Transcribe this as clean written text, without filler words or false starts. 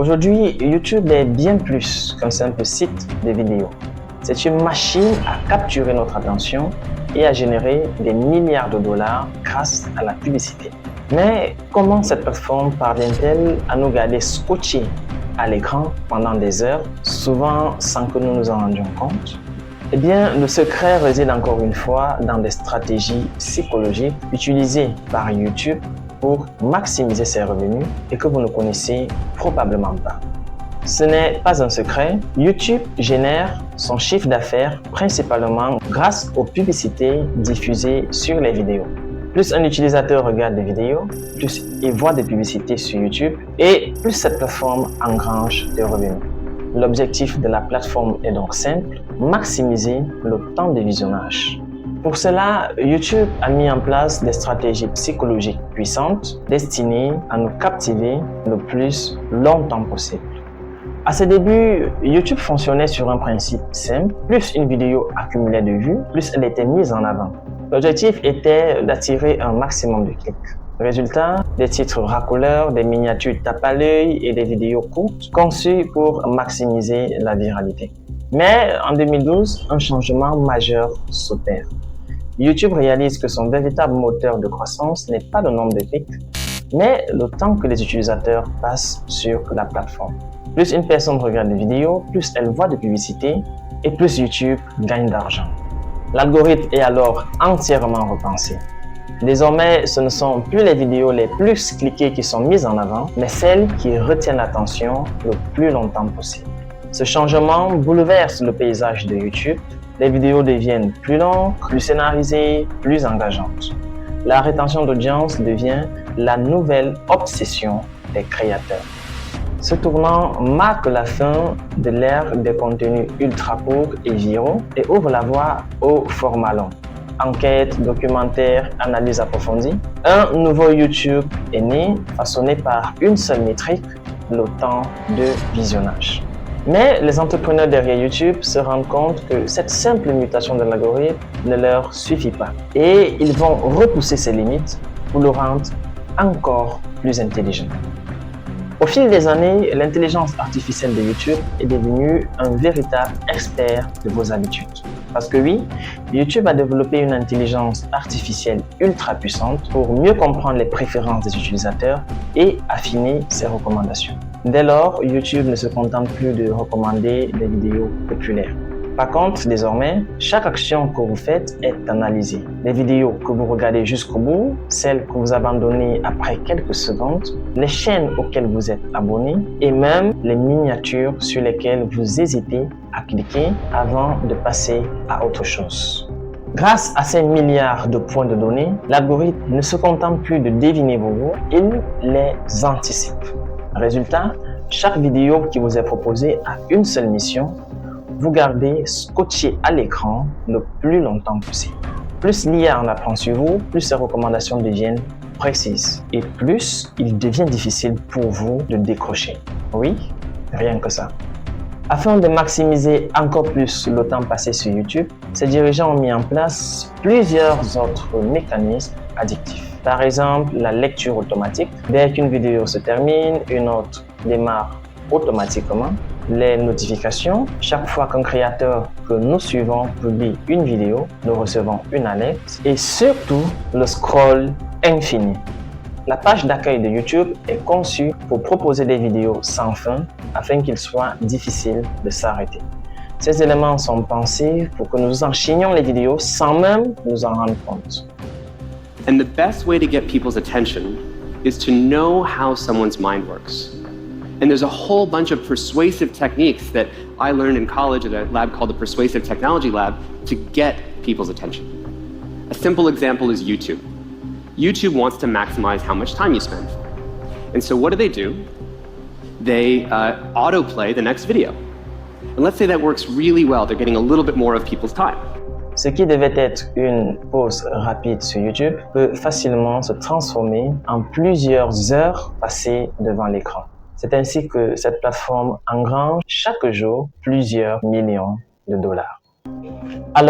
Aujourd'hui, YouTube est bien plus qu'un simple site de vidéos. C'est une machine à capturer notre attention et à générer des milliards de dollars grâce à la publicité. Mais comment cette plateforme parvient-elle à nous garder scotchés à l'écran pendant des heures, souvent sans que nous nous en rendions compte? Eh bien, le secret réside encore une fois dans des stratégies psychologiques utilisées par YouTube pour maximiser ses revenus et que vous ne connaissez probablement pas. Ce n'est pas un secret, YouTube génère son chiffre d'affaires principalement grâce aux publicités diffusées sur les vidéos. Plus un utilisateur regarde des vidéos, plus il voit des publicités sur YouTube et plus cette plateforme engrange des revenus. L'objectif de la plateforme est donc simple, maximiser le temps de visionnage. Pour cela, YouTube a mis en place des stratégies psychologiques puissantes destinées à nous captiver le plus longtemps possible. À ses débuts, YouTube fonctionnait sur un principe simple. Plus une vidéo accumulait de vues, plus elle était mise en avant. L'objectif était d'attirer un maximum de clics. Résultat, des titres racoleurs, des miniatures tape à l'œil et des vidéos courtes conçues pour maximiser la viralité. Mais en 2012, un changement majeur s'opère. YouTube réalise que son véritable moteur de croissance n'est pas le nombre de clics, mais le temps que les utilisateurs passent sur la plateforme. Plus une personne regarde des vidéos, plus elle voit de publicités et plus YouTube gagne d'argent. L'algorithme est alors entièrement repensé. Désormais, ce ne sont plus les vidéos les plus cliquées qui sont mises en avant, mais celles qui retiennent l'attention le plus longtemps possible. Ce changement bouleverse le paysage de YouTube. Les vidéos deviennent plus longues, plus scénarisées, plus engageantes. La rétention d'audience devient la nouvelle obsession des créateurs. Ce tournant marque la fin de l'ère des contenus ultra courts et viraux et ouvre la voie au format long. Enquête, documentaire, analyse approfondie. Un nouveau YouTube est né, façonné par une seule métrique, le temps de visionnage. Mais les entrepreneurs derrière YouTube se rendent compte que cette simple mutation de l'algorithme ne leur suffit pas et ils vont repousser ses limites pour le rendre encore plus intelligent. Au fil des années, l'intelligence artificielle de YouTube est devenue un véritable expert de vos habitudes. Parce que oui, YouTube a développé une intelligence artificielle ultra puissante pour mieux comprendre les préférences des utilisateurs et affiner ses recommandations. Dès lors, YouTube ne se contente plus de recommander des vidéos populaires. Par contre, désormais, chaque action que vous faites est analysée. Les vidéos que vous regardez jusqu'au bout, celles que vous abandonnez après quelques secondes, les chaînes auxquelles vous êtes abonné et même les miniatures sur lesquelles vous hésitez à cliquer avant de passer à autre chose. Grâce à ces milliards de points de données, l'algorithme ne se contente plus de deviner vos goûts, il les anticipe. Résultat, chaque vidéo qui vous est proposée a une seule mission: vous gardez scotché à l'écran le plus longtemps possible. Plus l'IA en apprend sur vous, plus ses recommandations deviennent précises et plus il devient difficile pour vous de décrocher. Oui, rien que ça. Afin de maximiser encore plus le temps passé sur YouTube, ces dirigeants ont mis en place plusieurs autres mécanismes addictifs. Par exemple, la lecture automatique. Dès qu'une vidéo se termine, une autre démarre automatiquement. Les notifications. Chaque fois qu'un créateur que nous suivons publie une vidéo, nous recevons une alerte. Et surtout, le scroll infini. La page d'accueil de YouTube est conçue pour proposer des vidéos sans fin afin qu'il soit difficile de s'arrêter. Ces éléments sont pensés pour que nous enchaînions les vidéos sans même nous en rendre compte. And the best way to get people's attention is to know how someone's mind works. And there's a whole bunch of persuasive techniques that I learned in college at a lab called the Persuasive Technology Lab to get people's attention. A simple example is YouTube. YouTube wants to maximize how much time you spend. And so what do? They autoplay the next video. And let's say that works really well. They're getting a little bit more of people's time. Ce qui devait être une pause rapide sur YouTube peut facilement se transformer en plusieurs heures passées devant l'écran. C'est ainsi que cette plateforme engrange chaque jour plusieurs millions de dollars. Alors,